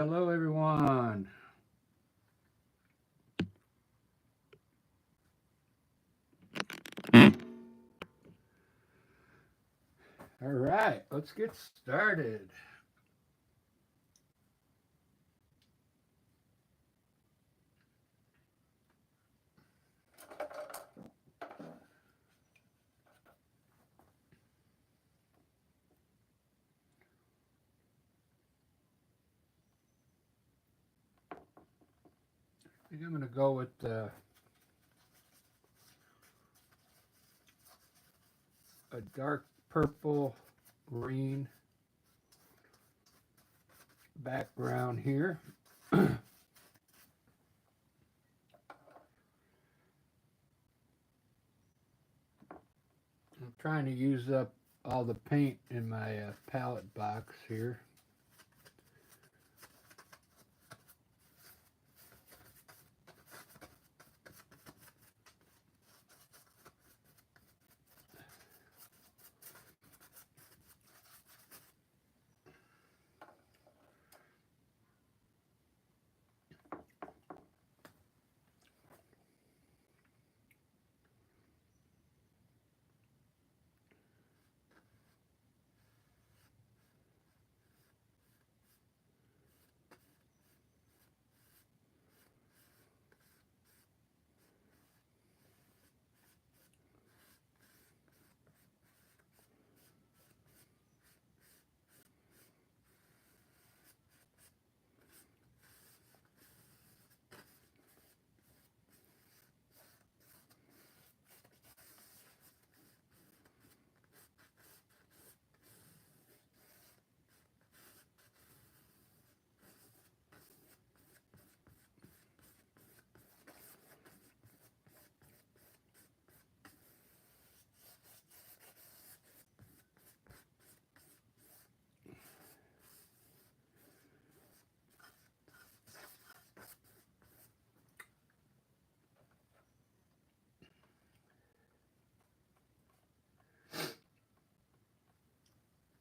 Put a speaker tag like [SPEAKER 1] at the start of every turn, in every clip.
[SPEAKER 1] Hello, everyone. All right, let's get started. I think I'm going to go with a dark purple green background here. I'm trying to use up all the paint in my palette box here.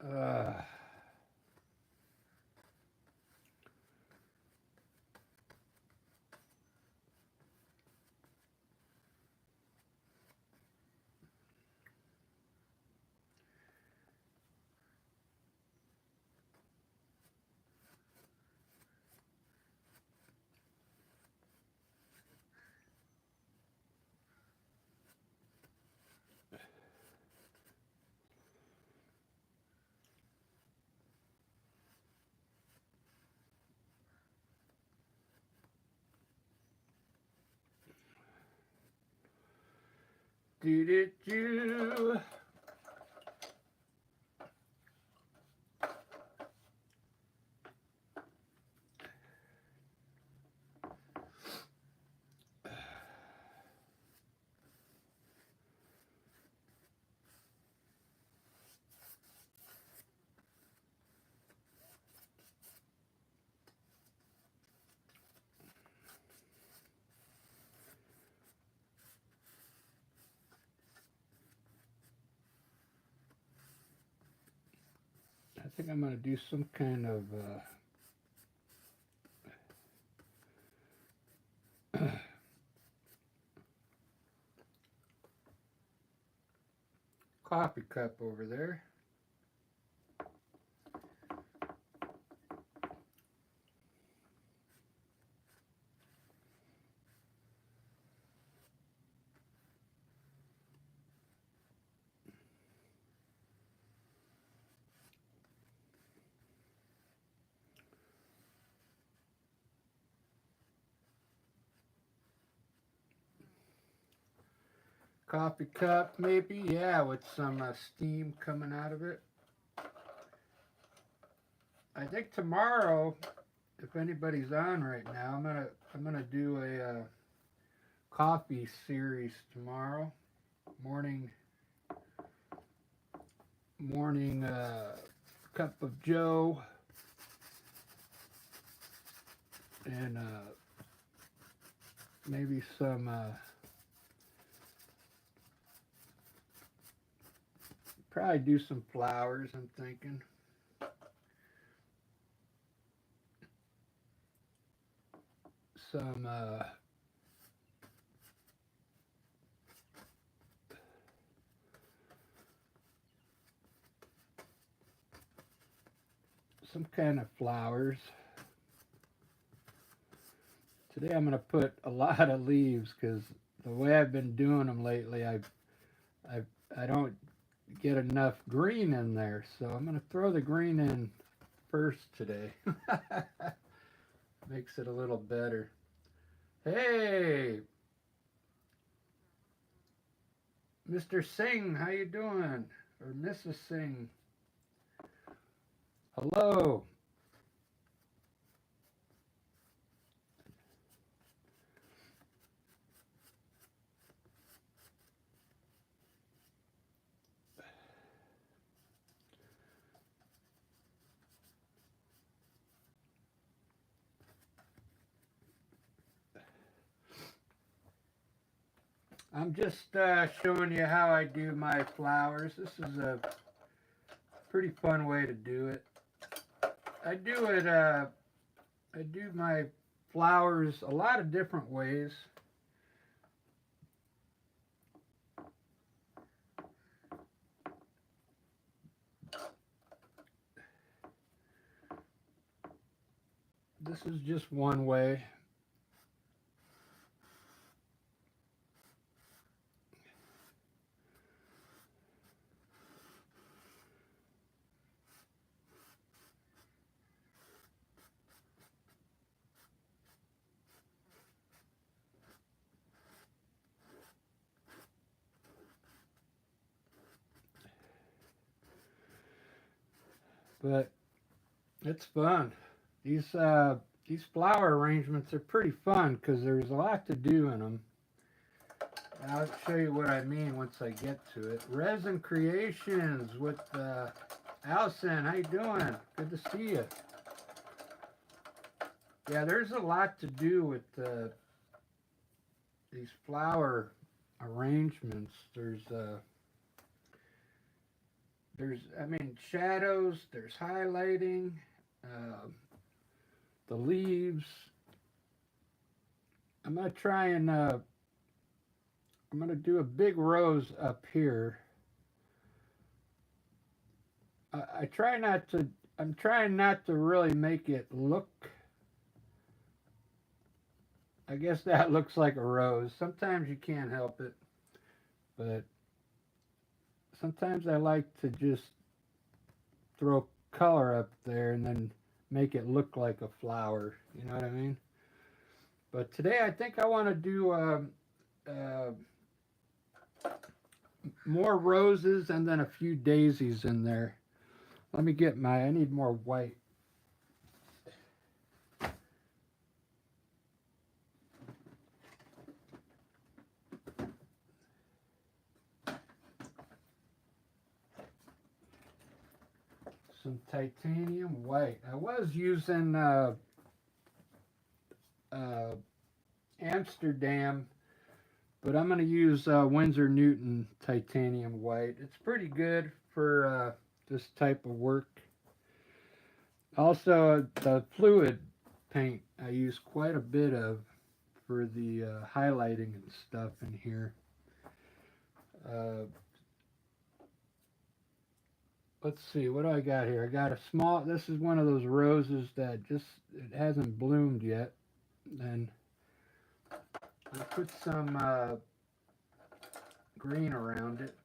[SPEAKER 1] Uh, did it you? I think I'm going to do some kind of coffee cup over there. Coffee cup, maybe, yeah, with some steam coming out of it. I think tomorrow, if anybody's on right now, I'm gonna do a coffee series tomorrow. Morning morning cup of Joe and maybe some probably do some flowers. I'm thinking. some kind of flowers. Today I'm going to put a lot of leaves because the way I've been doing them lately, I don't get enough green in there. So I'm going to throw the green in first today. Makes it a little better. Hey, Mr. Singh, how you doing? Or Mrs. Singh. Hello. I'm just showing you how I do my flowers. This is a pretty fun way to do it. I do my flowers a lot of different ways. This is just one way. But it's fun. These flower arrangements are pretty fun because there's a lot to do in them. I'll show you what I mean once I get to it. Resin Creations with Allison. How you doing? Good to see you. Yeah, there's a lot to do with these flower arrangements. I mean, shadows. There's highlighting. The leaves. I'm gonna try and I'm gonna do a big rose up here. I try not to. I'm trying not to really make it look. I guess that looks like a rose. Sometimes you can't help it, but sometimes I like to just throw color up there and then make it look like a flower. You know what I mean? But today I think I want to do more roses and then a few daisies in there. Let me get I need more white. Some titanium white. I was using Amsterdam, but I'm going to use Winsor Newton titanium white. It's pretty good for this type of work. Also, the fluid paint I use quite a bit of for the highlighting and stuff in here. Let's see, what do I got here? I got a small, this is one of those roses that it hasn't bloomed yet. And I put some green around it.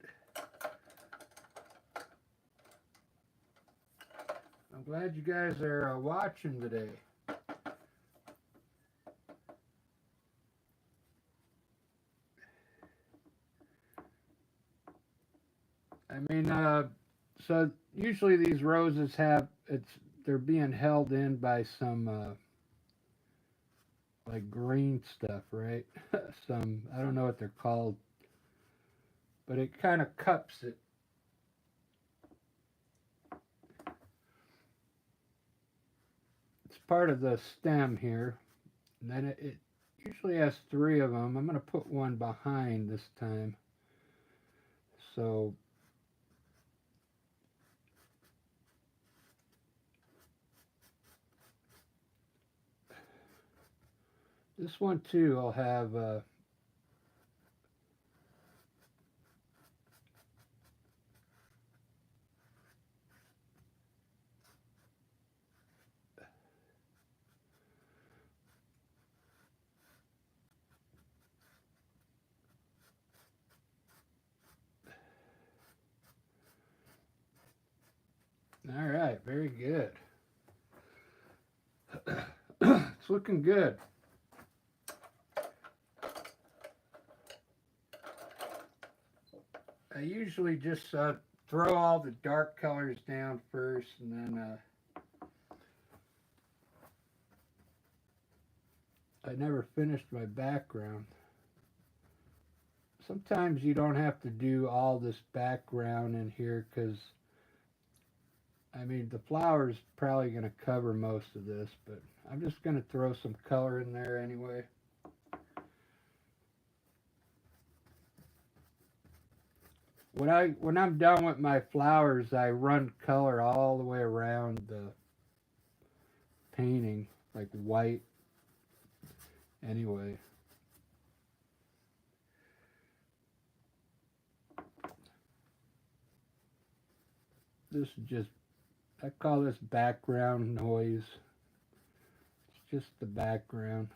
[SPEAKER 1] I'm glad you guys are watching today. I mean, so usually these roses they're being held in by some like green stuff, right? I don't know what they're called, but it kind of cups it. It's part of the stem here, and then it usually has 3 of them. I'm going to put one behind this time. So This one too, I'll have all right, very good. It's looking good. I usually just throw all the dark colors down first, and then I never finished my background. Sometimes you don't have to do all this background in here because, I mean, the flower's probably going to cover most of this, but I'm just going to throw some color in there anyway. When I'm done with my flowers, I run color all the way around the painting, like white anyway. This is just, I call this background noise. It's just the background.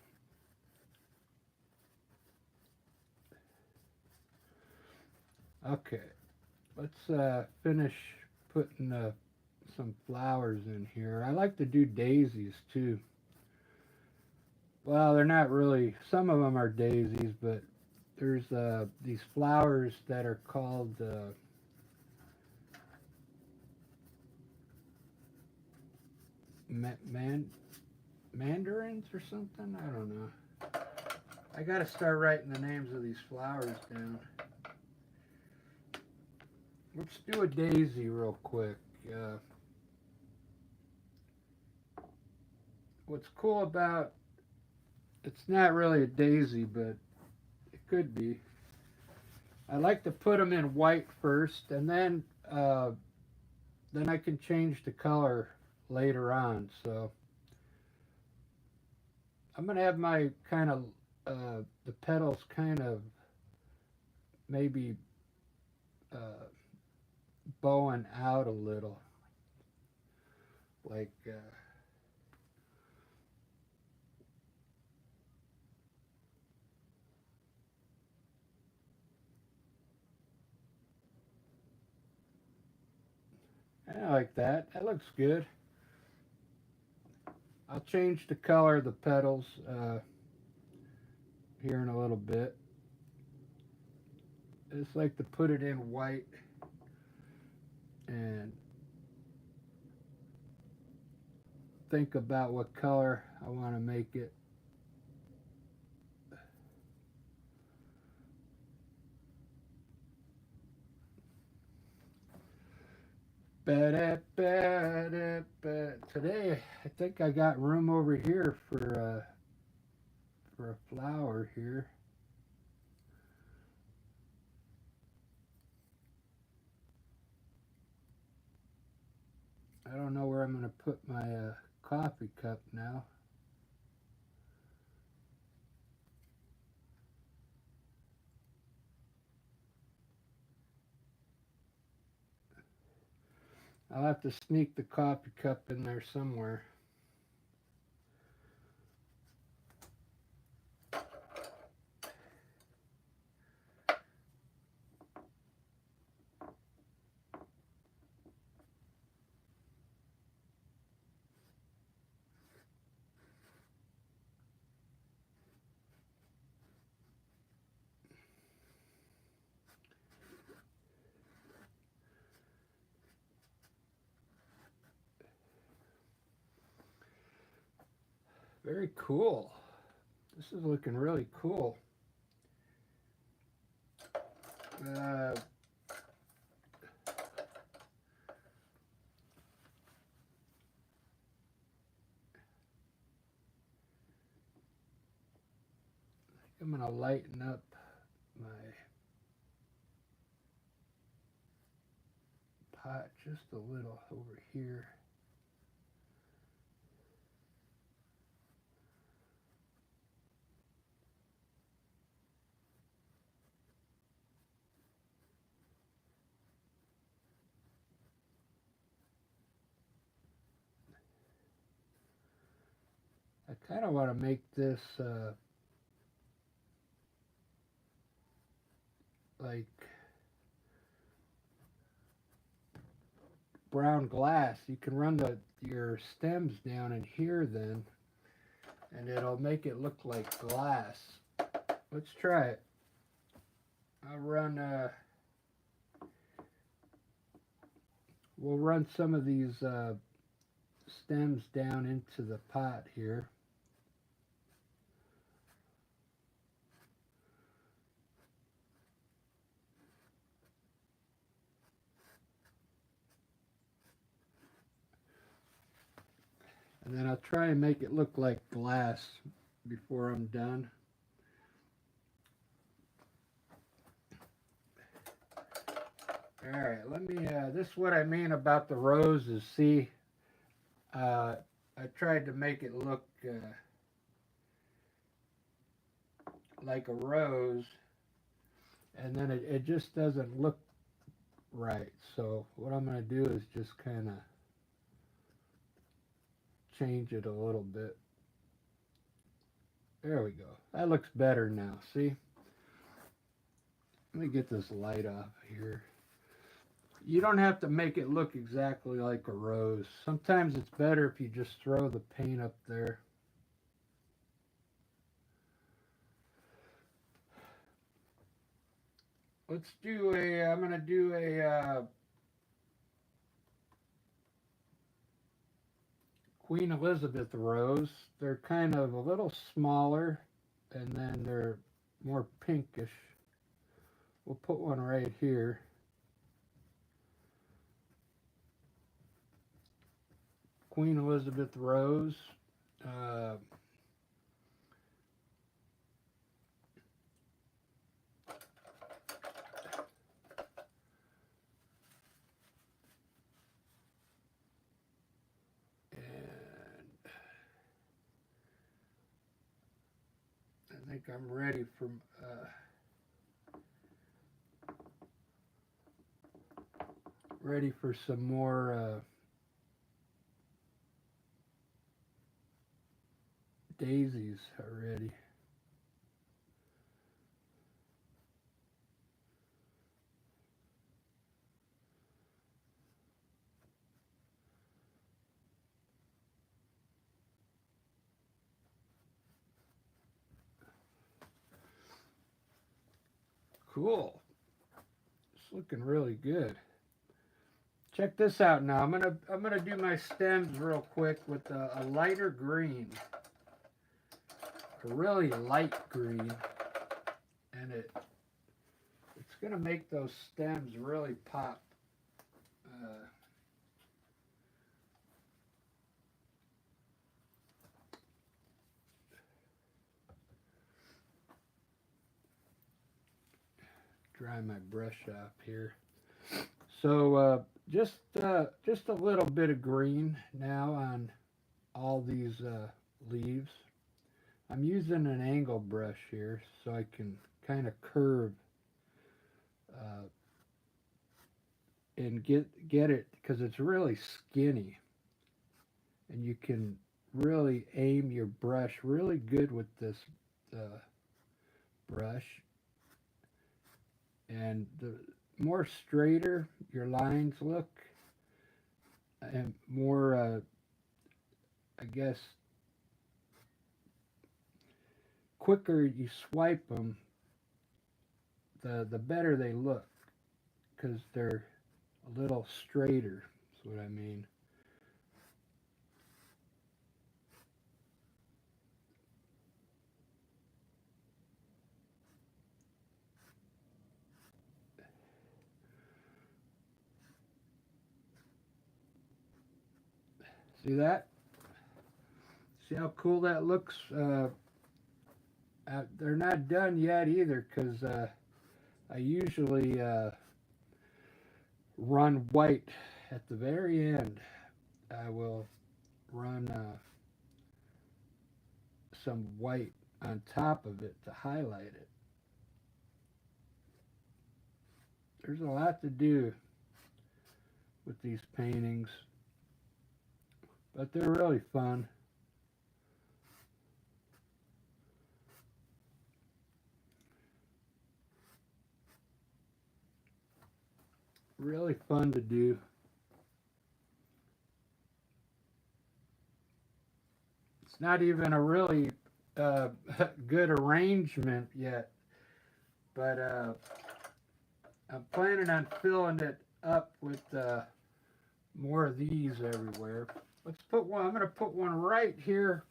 [SPEAKER 1] Okay, let's finish putting some flowers in here. I like to do daisies too. Well, they're not really, some of them are daisies, but there's these flowers that are called mandarins or something. I don't know. I gotta start writing the names of these flowers down. Let's do a daisy real quick. What's cool about, it's not really a daisy, but it could be. I like to put them in white first, and then I can change the color later on. So I'm gonna have my kind of the petals kind of maybe uh, bowing out a little, like I like that. That looks good. I'll change the color of the petals here in a little bit. I just like to put it in white and think about what color I want to make it. Today, I think I got room over here for a flower here. I don't know where I'm going to put my coffee cup now. I'll have to sneak the coffee cup in there somewhere. Very cool. This is looking really cool. Uh, I'm going to lighten up my pot just a little over here. kind of want to make this like brown glass. You can run your stems down in here then, and it'll make it look like glass. Let's try it. I'll run we'll run some of these stems down into the pot here. And then I'll try and make it look like glass before I'm done. Alright, let me, this is what I mean about the roses. See, I tried to make it look like a rose, and then it just doesn't look right. So what I'm going to do is just kind of change it a little bit. There we go. That looks better now. See? Let me get this light off here. You don't have to make it look exactly like a rose. Sometimes it's better if you just throw the paint up there. Let's do I'm going to do a Queen Elizabeth rose. They're kind of a little smaller, and then they're more pinkish. We'll put one right here. Queen Elizabeth rose. I think I'm ready for some more daisies already. Cool. It's looking really good. Check this out now. I'm gonna do my stems real quick with a lighter green, a really light green, and it's gonna make those stems really pop. Dry my brush off here. So just a little bit of green now on all these leaves. I'm using an angle brush here so I can kind of curve and get it, because it's really skinny, and you can really aim your brush really good with this brush. And the more straighter your lines look, and more I guess quicker you swipe them, the better they look, because they're a little straighter. That's what I mean. See that? See how cool that looks? They're not done yet either, because I usually run white at the very end. I will run some white on top of it to highlight it. There's a lot to do with these paintings, but they're really fun. really fun to do. It's not even a really good arrangement yet, but I'm planning on filling it up with more of these everywhere. Let's put one. I'm going to put one right here,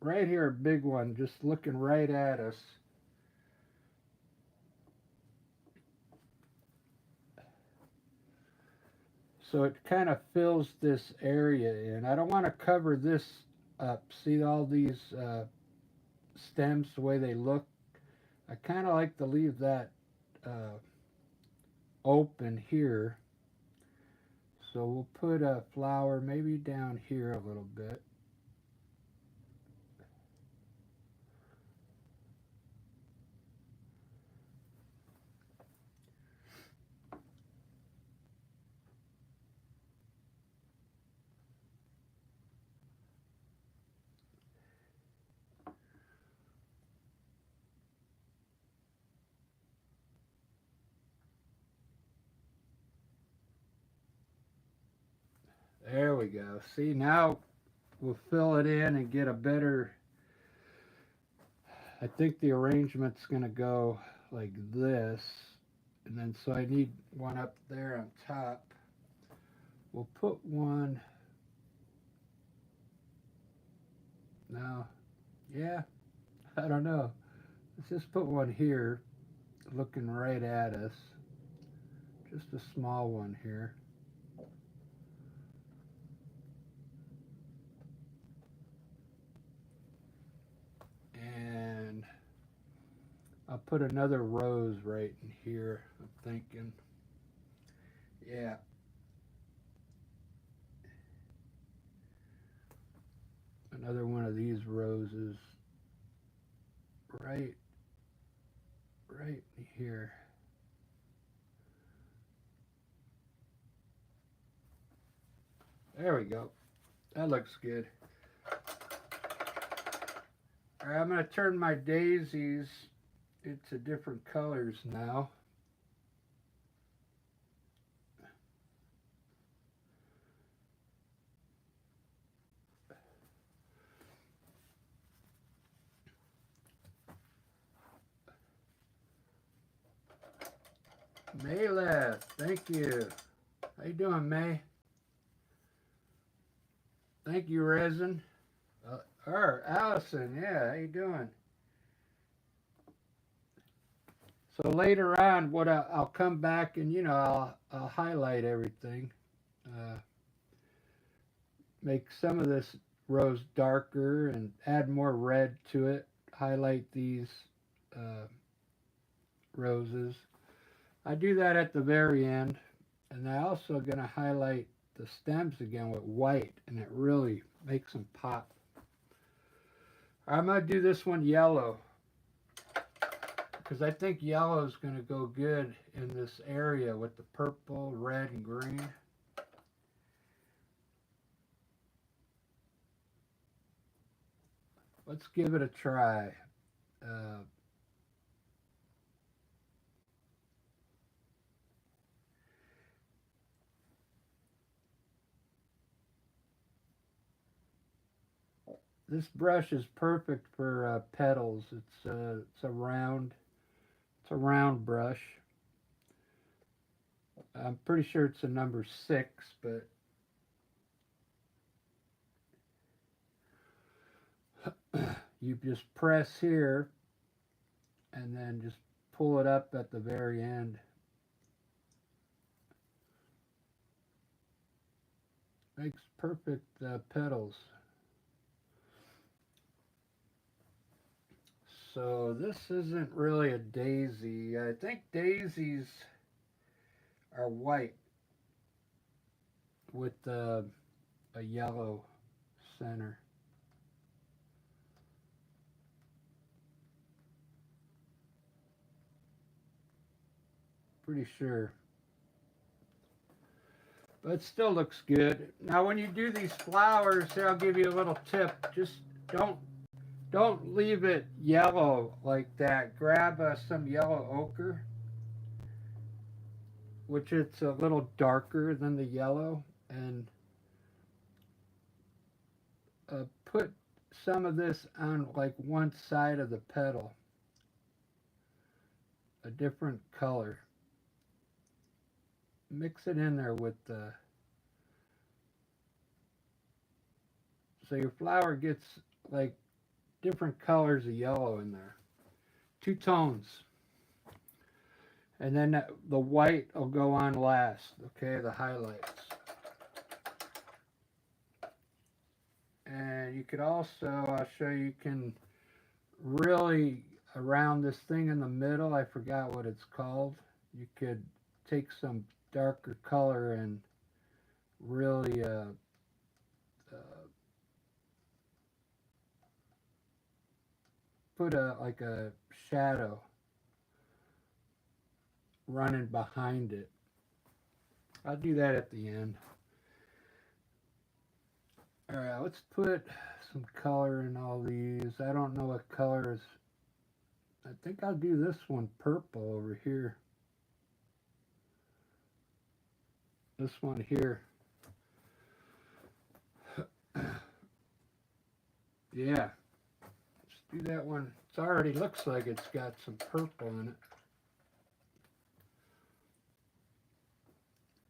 [SPEAKER 1] a big one, just looking right at us. So it kind of fills this area in. I don't want to cover this up. See all these stems, the way they look? I kind of like to leave that open here. So we'll put a flower maybe down here a little bit. There we go. See, now we'll fill it in and get a better, I think the arrangement's going to go like this. And then so I need one up there on top. We'll put one. Now, yeah, I don't know. Let's just put one here looking right at us. Just a small one here. And I'll put another rose right in here, I'm thinking. Yeah. Another one of these roses right here. There we go. That looks good. All right, I'm going to turn my daisies into different colors now. May left, thank you. How you doing, May? Thank you, Resin. Allison, yeah, how you doing? So later on, what I'll come back and I'll highlight everything. Make some of this rose darker and add more red to it. Highlight these roses. I do that at the very end, and I'm also going to highlight the stems again with white, and it really makes them pop. I'm going to do this one yellow, because I think yellow is going to go good in this area with the purple, red, and green. Let's give it a try. This brush is perfect for petals. It's a round brush. I'm pretty sure it's a number 6, but you just press here and then just pull it up at the very end. Makes perfect petals. So this isn't really a daisy. I think daisies are white with a yellow center. Pretty sure. But it still looks good. Now when you do these flowers, here I'll give you a little tip. Just don't leave it yellow like that. Grab some yellow ochre which it's a little darker than the yellow, and put some of this on like one side of the petal, a different color. Mix it in there with the, so your flower gets like different colors of yellow in there. Two tones. And then the white will go on last, okay, the highlights. And you could also, I'll show you, can really, around this thing in the middle, I forgot what it's called, you could take some darker color and really put like a shadow running behind it. I'll do that at the end. All right, let's put some color in all these. I don't know what color is. I think I'll do this one purple over here. This one here. Yeah, let's do that one. It already looks like it's got some purple in it.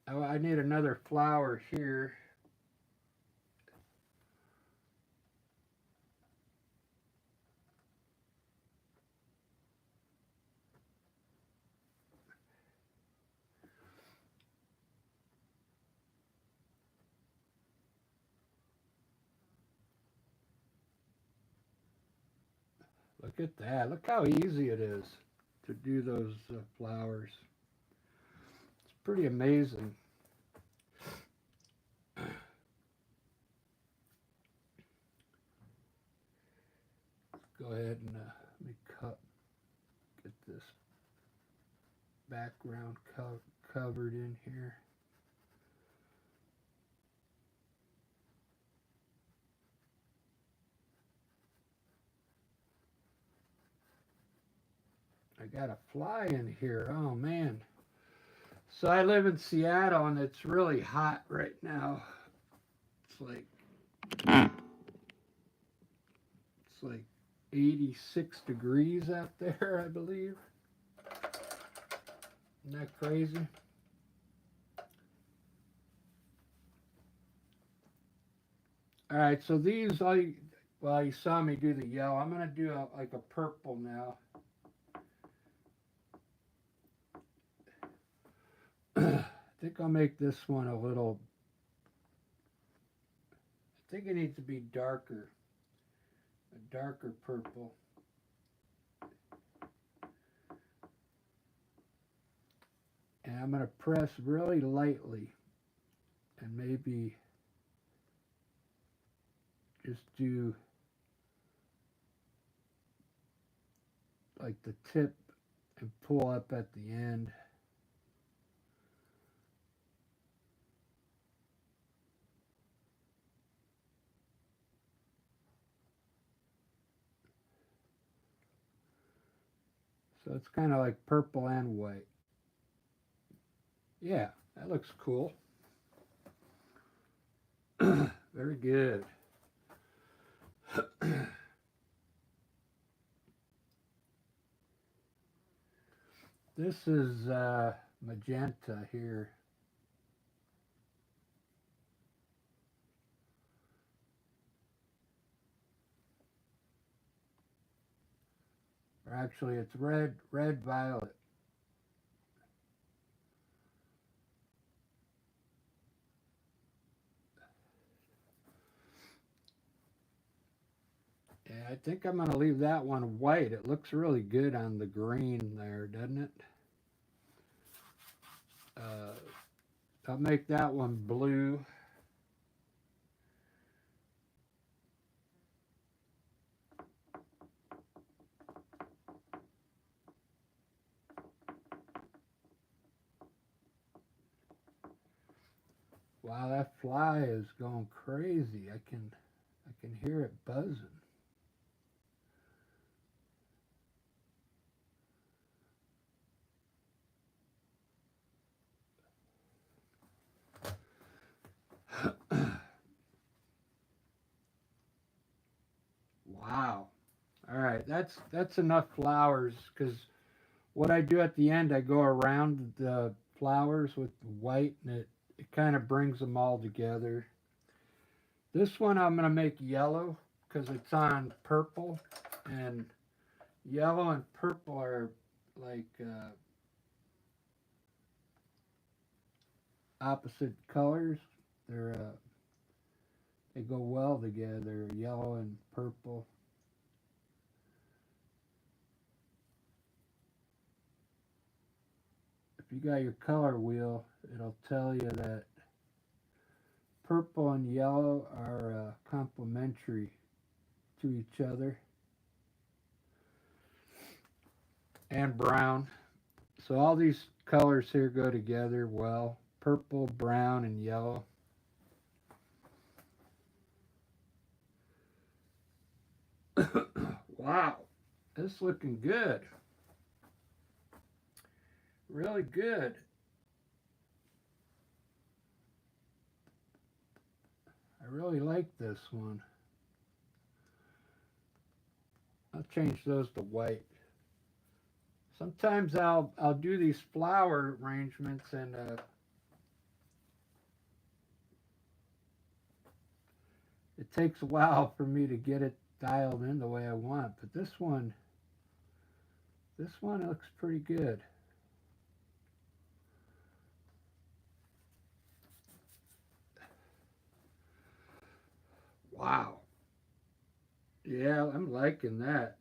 [SPEAKER 1] Oh, I need another flower here. Look at that. Look how easy it is to do those flowers. It's pretty amazing. Go ahead and let me get this background covered in here. I got a fly in here. Oh man. So I live in Seattle and it's really hot right now. It's like 86 degrees out there, I believe. Isn't that crazy? All right, so these, well, you saw me do the yellow. I'm going to do like a purple now. I think I'll make this one a little, I think it needs to be darker, a darker purple. And I'm going to press really lightly and maybe just do like the tip and pull up at the end. So it's kind of like purple and white. Yeah, that looks cool. Very good. This is magenta here. Or actually it's red violet. Yeah, I think I'm going to leave that one white. It looks really good on the green there, doesn't it? I'll make that one blue. Wow, that fly is going crazy. I can hear it buzzing. Wow. All right, that's enough flowers because what I do at the end, I go around the flowers with white and it kind of brings them all together. This one I'm going to make yellow because it's on purple, and yellow and purple are like opposite colors. They go well together, yellow and purple. If you got your color wheel, it'll tell you that purple and yellow are complementary to each other, and brown. So all these colors here go together well. Purple, brown, and yellow. Wow, this looking good. Really good. I really like this one. I'll change those to white. Sometimes I'll do these flower arrangements and it takes a while for me to get it dialed in the way I want. But this one looks pretty good. Wow. Yeah, I'm liking that.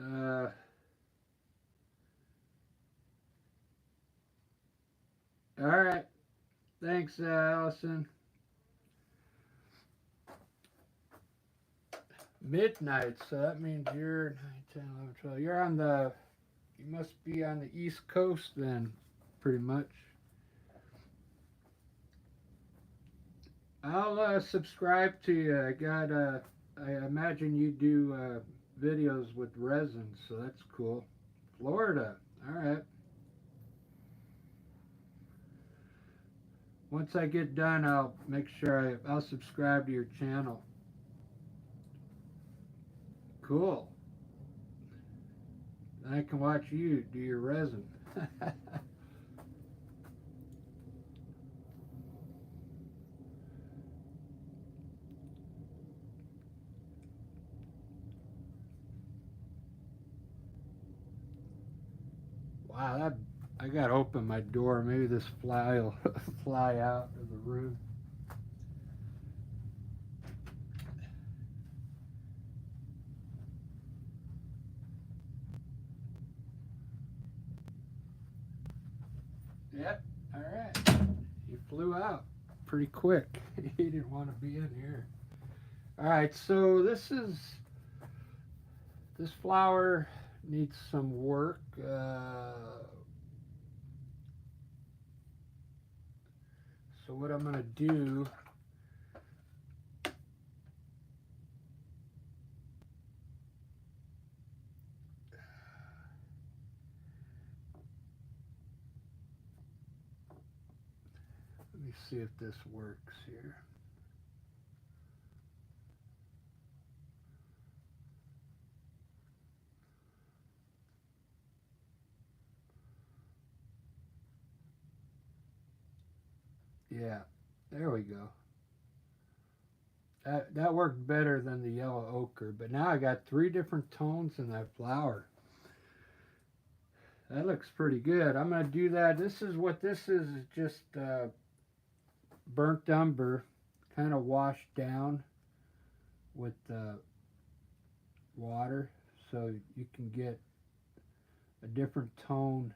[SPEAKER 1] Uh, all right. Thanks, Allison. Midnight, so that means you're 9, 10, 11, 12. You must be on the East Coast then, pretty much. I'll subscribe to you. I imagine you do videos with resin, so that's cool. Florida, all right. Once I get done, I'll make sure I'll subscribe to your channel. Cool. Then I can watch you do your resin. Wow, I gotta open my door. Maybe this fly will fly out of the room. Yep. All right. He flew out pretty quick. He didn't want to be in here. All right. So this flower needs some work. So what I'm gonna do. Let me see if this works here. Yeah, there we go. That worked better than the yellow ochre, but now I got 3 different tones in that flower. That looks pretty good. I'm gonna do that. This is what this is just burnt umber, kind of washed down with water, so you can get a different tone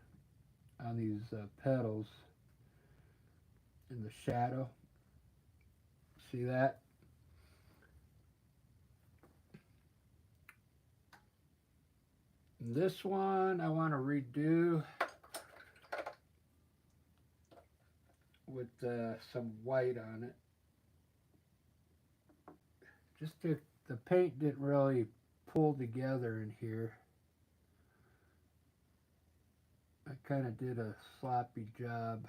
[SPEAKER 1] on these petals in the shadow. See that? And this one I want to redo with some white on it. Just the paint didn't really pull together in here. I kind of did a sloppy job.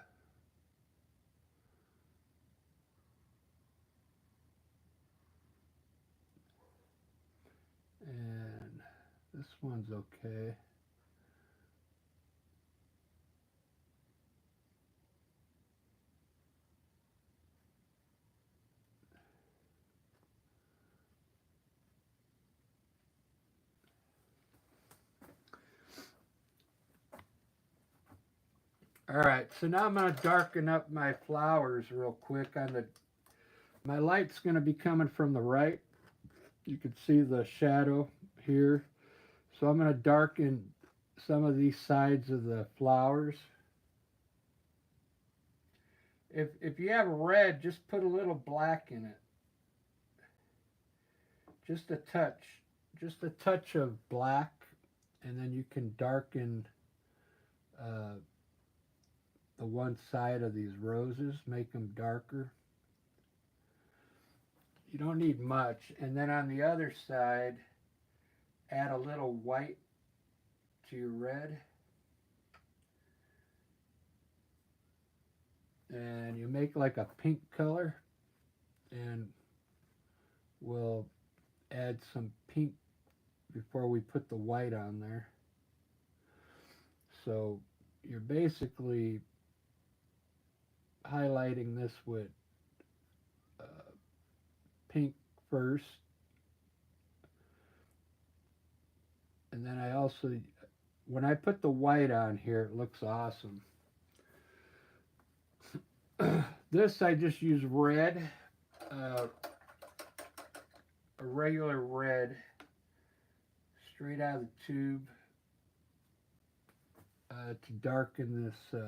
[SPEAKER 1] This one's okay. All right, so now I'm going to darken up my flowers real quick. My light's going to be coming from the right. You can see the shadow here. So I'm going to darken some of these sides of the flowers. If you have red, just put a little black in it. Just a touch of black, and then you can darken uh, the one side of these roses, make them darker. You don't need much. And then on the other side, add a little white to your red. And you make like a pink color, and we'll add some pink before we put the white on there. So you're basically highlighting this with pink first, and then I also, when I put the white on here, it looks awesome. This I just use red, a regular red, straight out of the tube, to darken this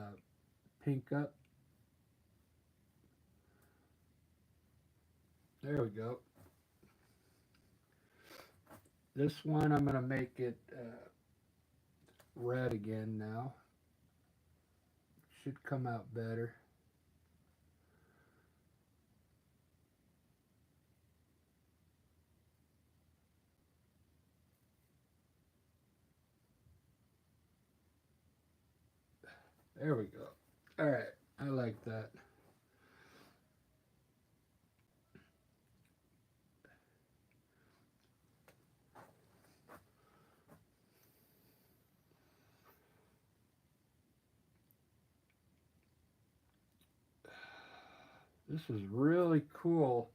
[SPEAKER 1] pink up. There we go. This one I'm going to make it red again now. Should come out better. There we go. All right, I like that. This is really cool.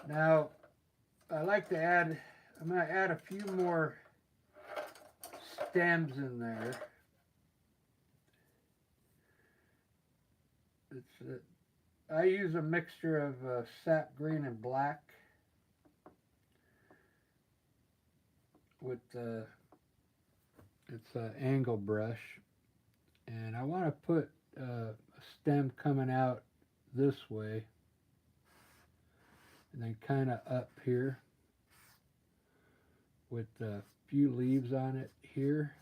[SPEAKER 1] Now, I like to add, I'm going to add a few more stems in there. I use a mixture of sap green and black with it's an angle brush, and I want to put a stem coming out this way, and then kind of up here with a few leaves on it here.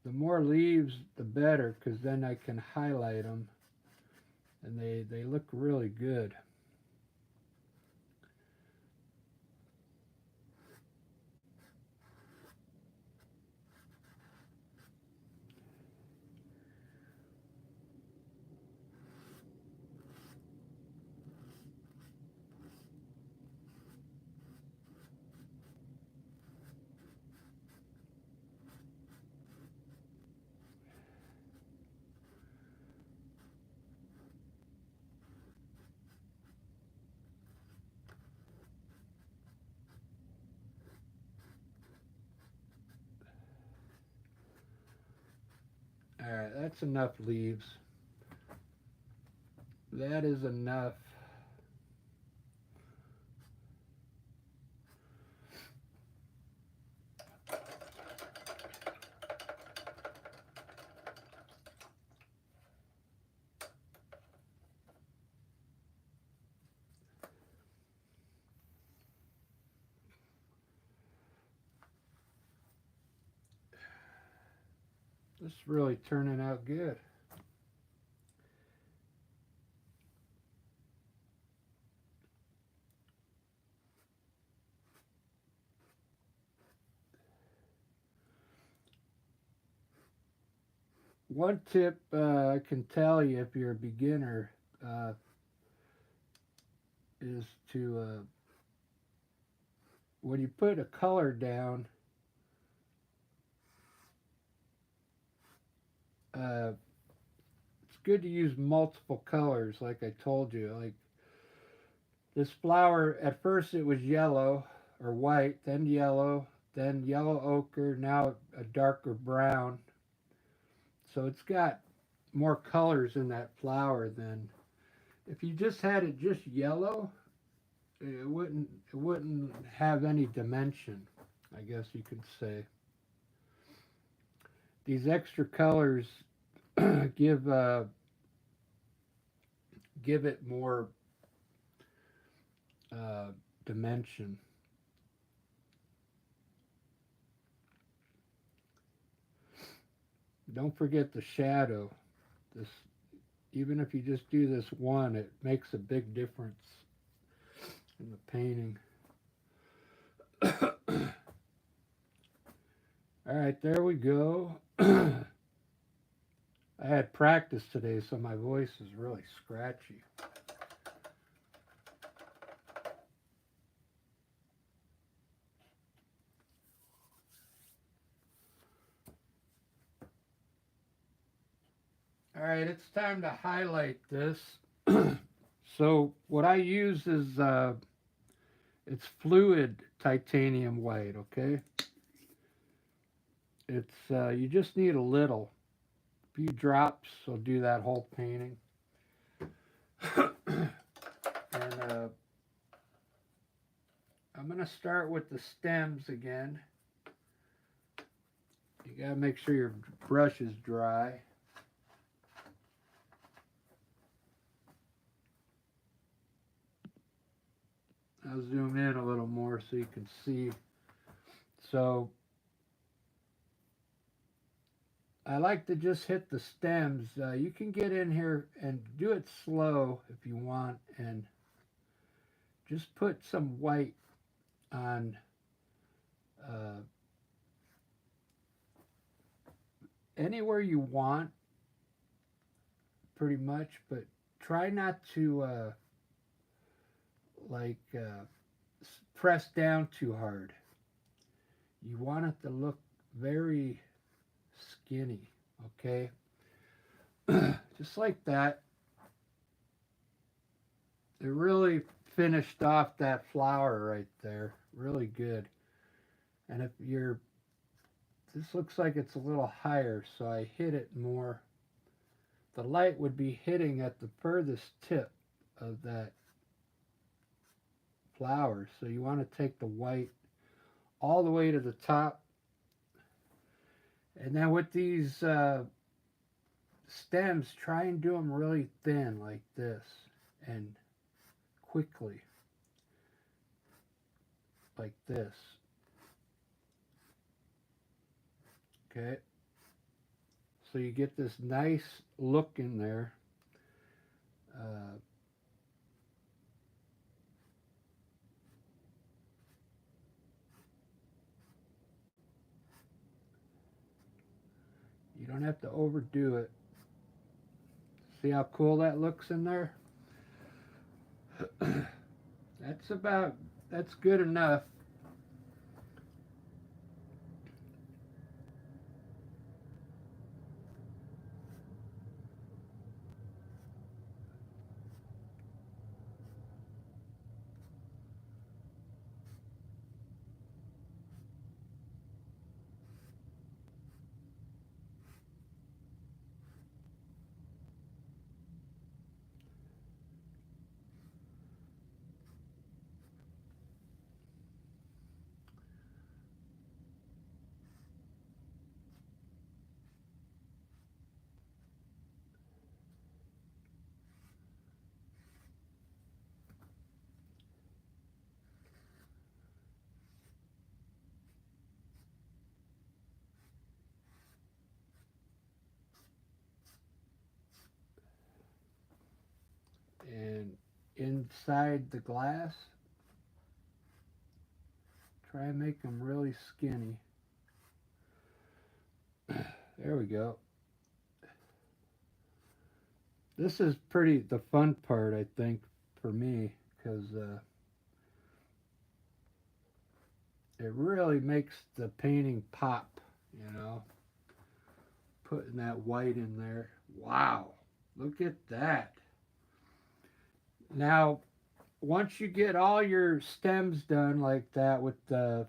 [SPEAKER 1] The more leaves, the better, because then I can highlight them, and they look really good. All right, that's enough leaves. That is enough. This is really turning out good. One tip I can tell you if you're a beginner is to when you put a color down, uh, it's good to use multiple colors, like I told you. Like this flower, at first it was yellow or white, then yellow ochre, now a darker brown. So it's got more colors in that flower than if you just had it just yellow. It wouldn't have any dimension, I guess you could say. These extra colors give give it more uh, dimension. Don't forget the shadow. This, even if you just do this one, it makes a big difference in the painting. All right, there we go. I had practice today, so my voice is really scratchy. All right, it's time to highlight this. So what I use is it's fluid titanium white. Okay, it's you just need a little. A few drops will do that whole painting. And I'm gonna start with the stems again. You gotta make sure your brush is dry. I'll zoom in a little more so you can see. So I like to just hit the stems. You can get in here and do it slow if you want, and just put some white on uh, anywhere you want, pretty much, but try not to like press down too hard. You want it to look very skinny, okay? Just like that. It really finished off that flower right there. Really good. And if you're, this looks like it's a little higher, so I hit it more. The light would be hitting at the furthest tip of that flower. So you want to take the white all the way to the top. And then with these stems, try and do them really thin like this and quickly like this. Okay. So you get this nice look in there. Uh, you don't have to overdo it. See how cool that looks in there? That's good enough. And inside the glass, try and make them really skinny. There we go. This is pretty the fun part, I think, for me, because It really makes the painting pop, you know, putting that white in there. Wow, look at that. Now, once you get all your stems done like that with the,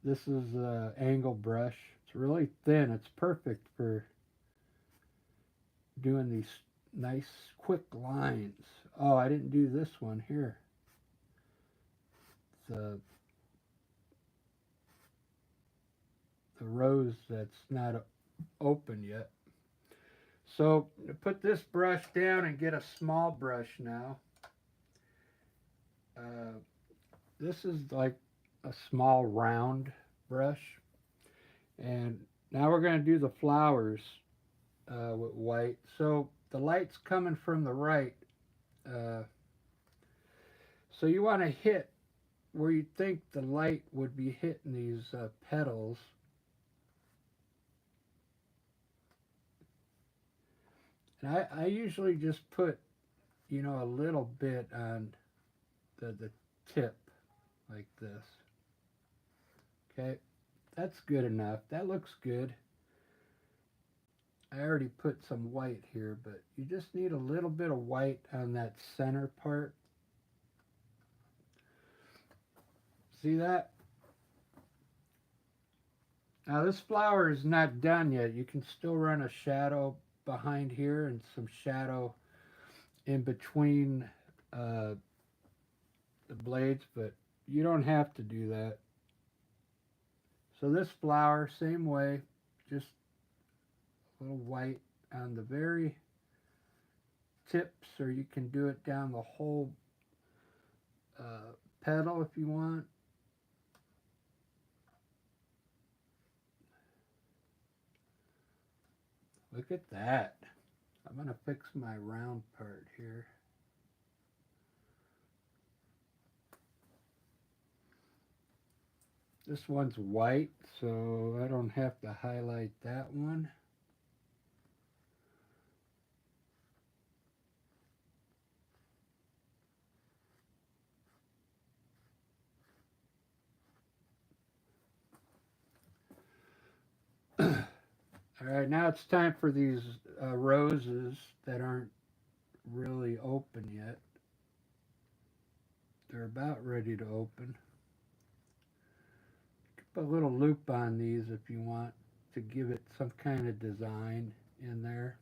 [SPEAKER 1] this is the angle brush. It's really thin. It's perfect for doing these nice quick lines. Oh, I didn't do this one here. The rose that's not open yet. So put this brush down and get a small brush now. This is like a small round brush. And now we're going to do the flowers with white. So the light's coming from the right. Uh, so you want to hit where you think the light would be hitting these petals. And I usually just put, you know, a little bit on the tip like this. Okay, that's good enough. That looks good. I already put some white here, but you just need a little bit of white on that center part. See that? Now this flower is not done yet. You can still run a shadow behind here and some shadow in between the blades, but you don't have to do that. So this flower, same way, just a little white on the very tips, or you can do it down the whole petal if you want. Look at that. I'm going to fix my round part here. This one's white, so I don't have to highlight that one. All right, now it's time for these roses that aren't really open yet. They're about ready to open. Put a little loop on these if you want to give it some kind of design in there.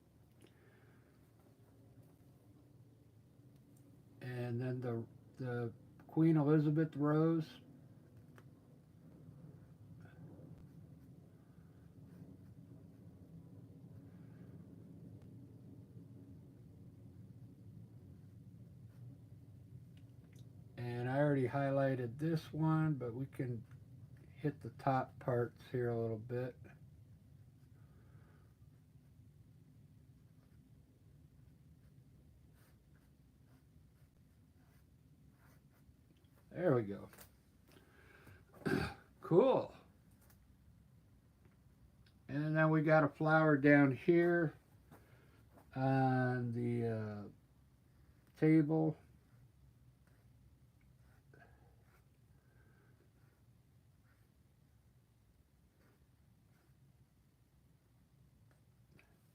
[SPEAKER 1] And then the Queen Elizabeth rose. And I already highlighted this one, but we can hit the top parts here a little bit. There we go. Cool. And then we got a flower down here on the table.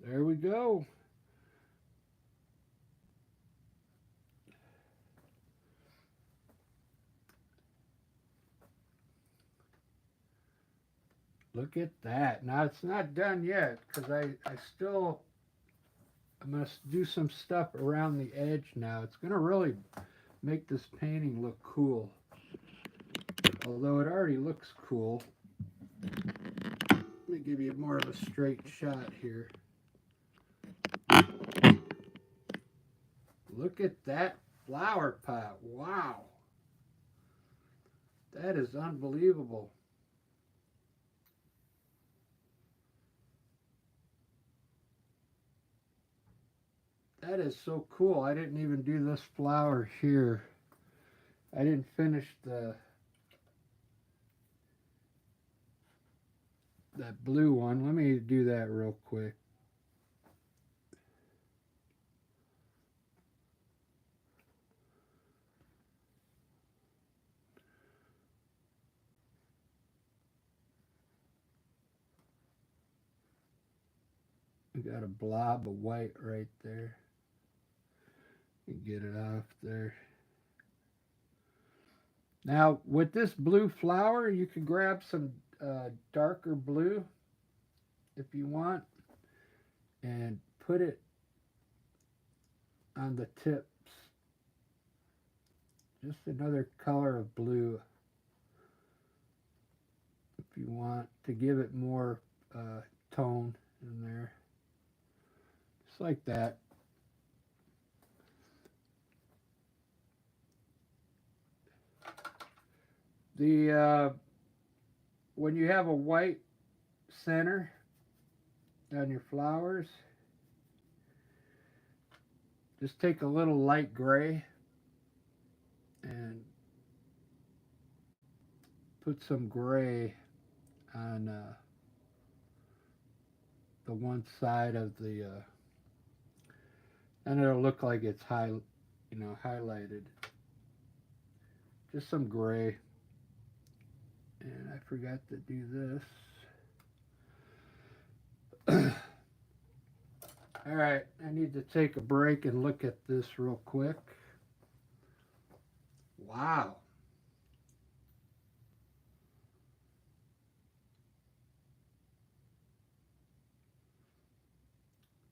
[SPEAKER 1] There we go. Look at that. Now it's not done yet because I'm going to do some stuff around the edge now. It's going to really make this painting look cool. Although it already looks cool. Let me give you more of a straight shot here. Look at that flower pot. Wow. That is unbelievable. That is so cool. I didn't even do this flower here. I didn't finish that blue one. Let me do that real quick. Got a blob of white right there. You get it off there. Now, with this blue flower, you can grab some darker blue if you want and put it on the tips. Just another color of blue if you want to give it more tone in there. Just like that. When you have a white center on your flowers, just take a little light gray and put some gray on the one side of the, and it'll look like it's highlighted. Just some gray. And I forgot to do this. All right, I need to take a break and look at this real quick. Wow.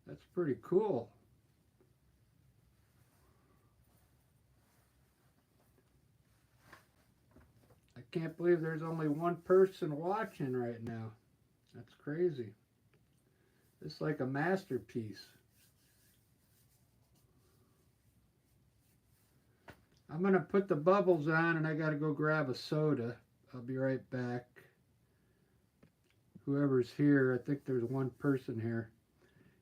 [SPEAKER 1] That's pretty cool. I can't believe there's only one person watching right now. That's crazy. It's like a masterpiece. I'm going to put the bubbles on and I got to go grab a soda. I'll be right back. Whoever's here, I think there's one person here.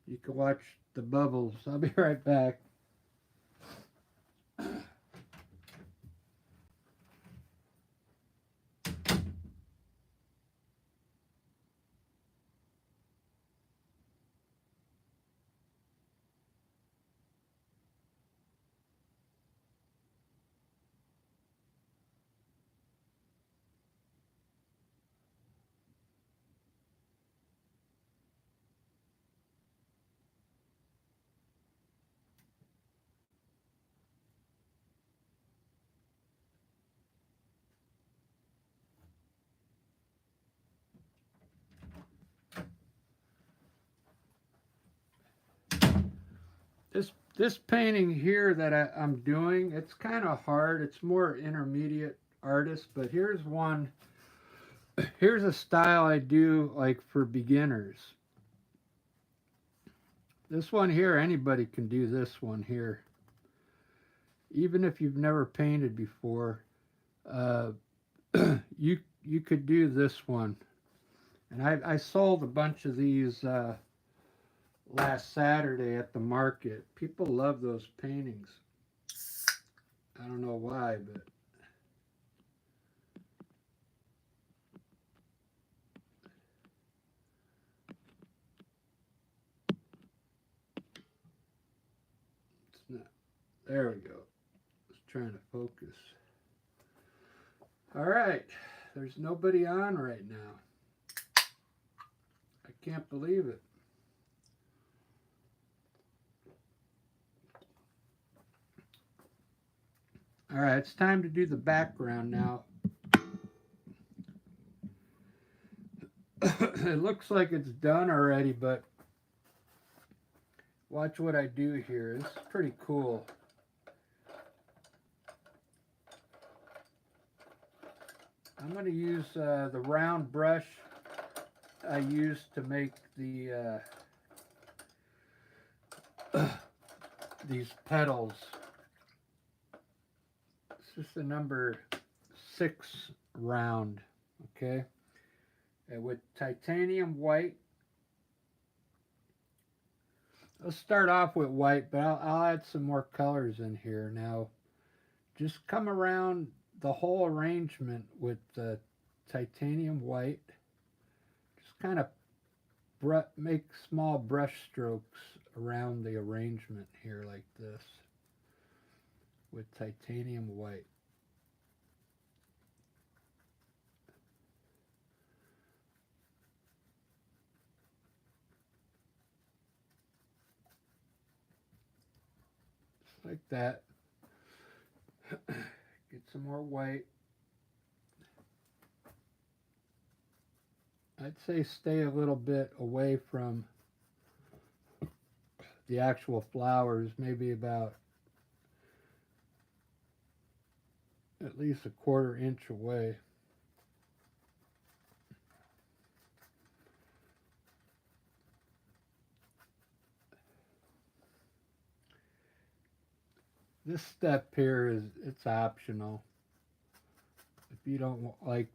[SPEAKER 1] You can watch the bubbles. I'll be right back. This painting here that I'm doing, it's kind of hard. It's more intermediate artist, but here's one. Here's a style I do like for beginners. This one here, anybody can do this one here. Even if you've never painted before, you could do this one. And I sold a bunch of these last Saturday at the market. People love those paintings. I don't know why, but it's not. There we go. I was trying to focus. All right. There's nobody on right now. I can't believe it. All right, it's time to do the background now. It looks like it's done already, but watch what I do here. This is pretty cool. I'm going to use the round brush I used to make the these petals. It's just the number 6 round, okay? And with titanium white. Let's start off with white, but I'll add some more colors in here. Now, just come around the whole arrangement with the titanium white. Just kind of make small brush strokes around the arrangement here like this with titanium white. like that. Get some more white. I'd say stay a little bit away from the actual flowers, maybe about at least a 1/4 inch away. This step here it's optional. If you don't like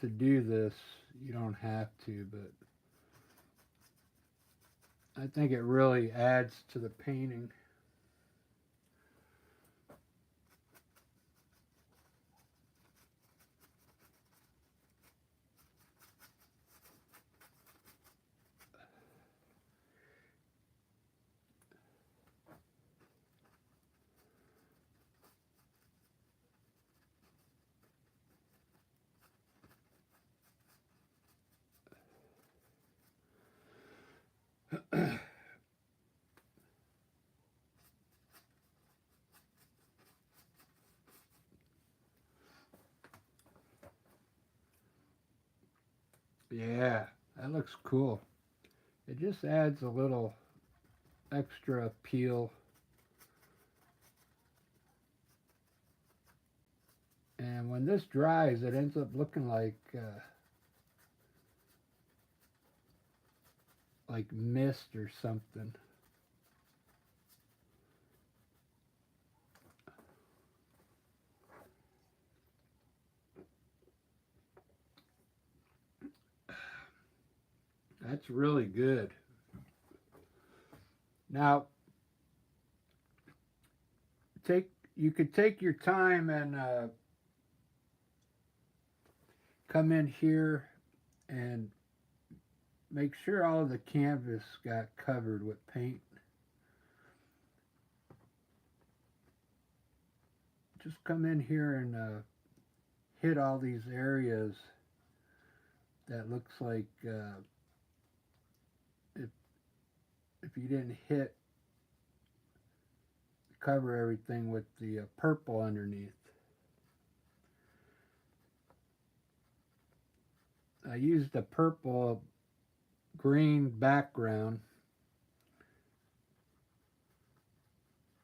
[SPEAKER 1] to do this, you don't have to, but I think it really adds to the painting. Yeah, that looks cool. It just adds a little extra appeal. And when this dries, it ends up looking like mist or something. That's really good. Now, you could take your time and come in here and make sure all of the canvas got covered with paint. Just come in here and hit all these areas that looks like if you didn't hit cover everything with the purple underneath. I used a purple green background.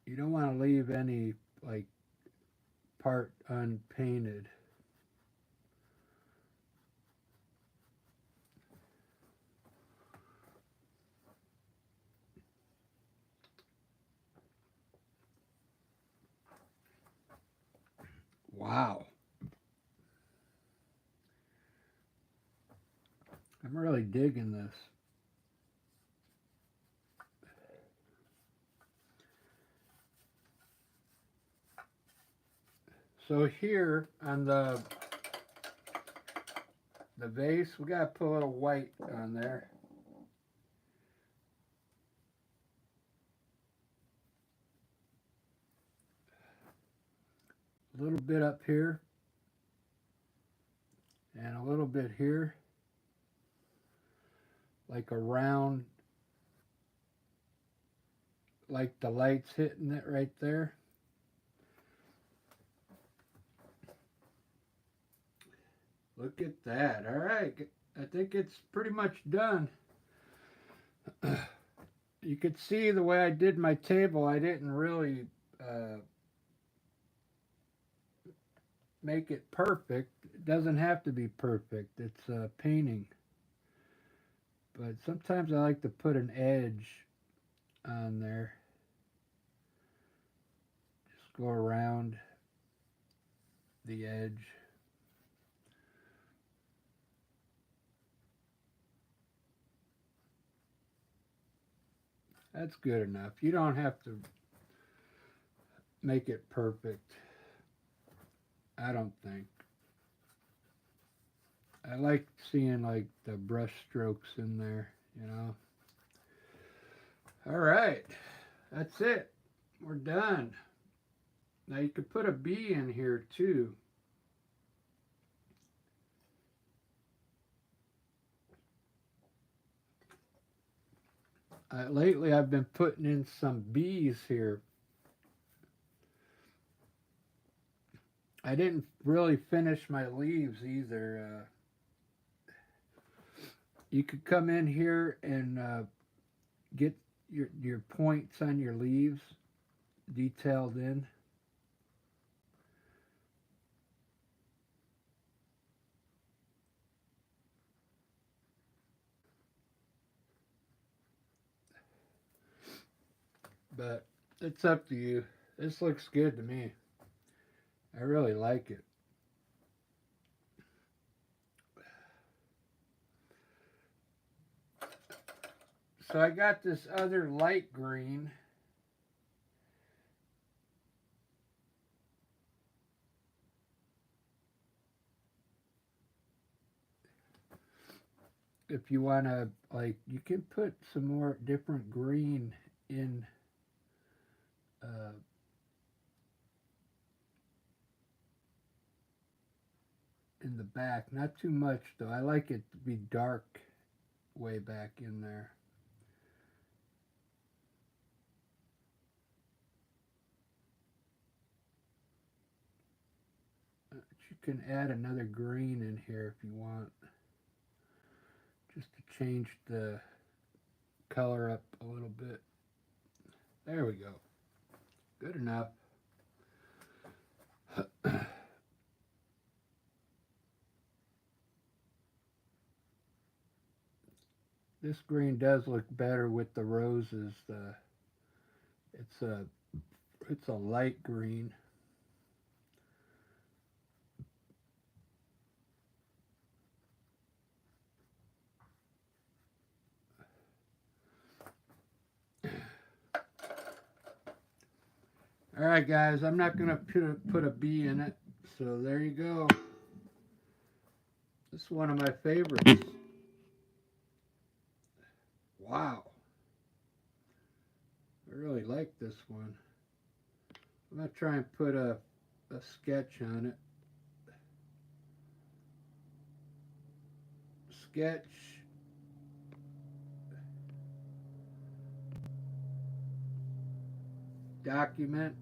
[SPEAKER 1] You don't want to leave any like part unpainted. Wow. I'm really digging this. So here on the vase, we got to put a little white on there. A little bit up here. And a little bit here. Like around, like the light's hitting it right there. Look at that. All right. I think it's pretty much done. You could see the way I did my table, I didn't really make it perfect. It doesn't have to be perfect. It's a painting. But sometimes I like to put an edge on there. Just go around the edge. That's good enough. You don't have to make it perfect. I don't think. I like seeing like the brush strokes in there, you know. All right. That's it. We're done. Now you could put a bee in here too. Lately I've been putting in some bees here I didn't really finish my leaves either. You could come in here and get your points on your leaves detailed in. But it's up to you. This looks good to me. I really like it. So I got this other light green. If you want to, like, you can put some more different green in uh, in the back. Not too much though. I like it to be dark way back in there. But you can add another green in here if you want, just to change the color up a little bit. There we go. Good enough. This green does look better with the roses. It's a it's a light green. All right, guys. I'm not gonna put a bee in it, so there you go. This is one of my favorites. Wow. I really like this one. I'm going to try and put a sketch on it. Sketch. Document.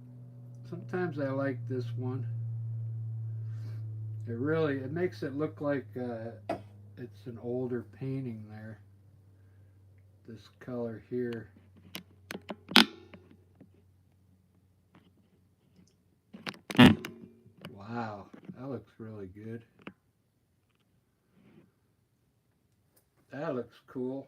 [SPEAKER 1] Sometimes I like this one. It makes it look like it's an older painting there. This color here. Wow, that looks really good. That looks cool.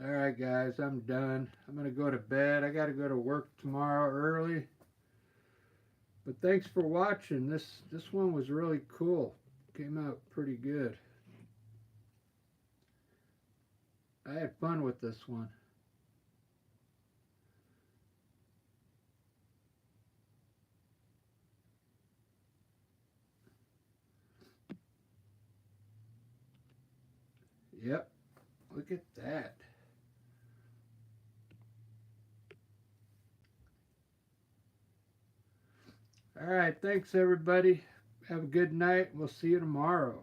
[SPEAKER 1] All right, guys, I'm done. I'm going to go to bed. I got to go to work tomorrow early. But thanks for watching. This one was really cool. Came out pretty good. I had fun with this one. Yep. Look at that. All right. Thanks, everybody. Have a good night. We'll see you tomorrow.